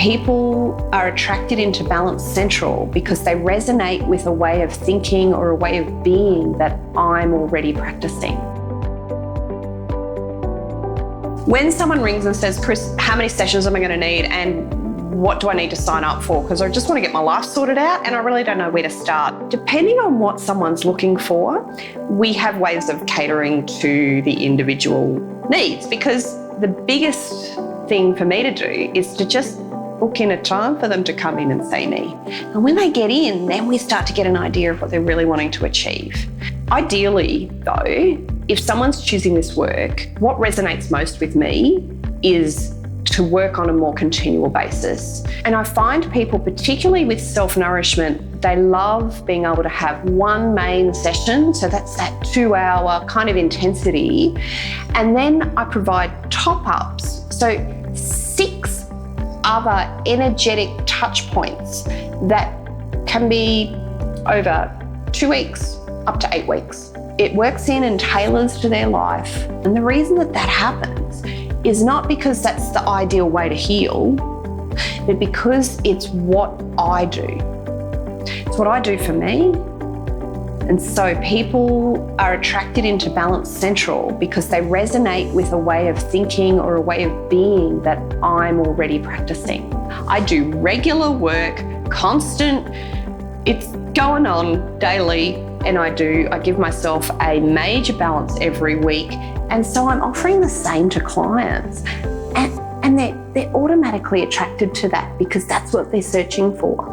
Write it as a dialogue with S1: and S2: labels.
S1: People are attracted into Balance Central because they resonate with a way of thinking or a way of being that I'm already practicing. When someone rings and says, Chris, how many sessions am I going to need and what do I need to sign up for? Because I just want to get my life sorted out and I really don't know where to start. Depending on what someone's looking for, we have ways of catering to the individual needs, because the biggest thing for me to do is to just book in a time for them to come in and see me. And when they get in, then we start to get an idea of what they're really wanting to achieve. Ideally, though, if someone's choosing this work, what resonates most with me is to work on a more continual basis. And I find people, particularly with self-nourishment, they love being able to have one main session. So that's that 2-hour kind of intensity. And then I provide top-ups. So 6 other energetic touch points that can be over 2 weeks, up to 8 weeks. It works in and tailors to their life. And the reason that that happens is not because that's the ideal way to heal, but because it's what I do. It's what I do for me. And so people are attracted into Balance Central because they resonate with a way of thinking or a way of being that I'm already practicing. I do regular work, constant, it's going on daily, and I give myself a major balance every week. And so I'm offering the same to clients. And they're automatically attracted to that because that's what they're searching for.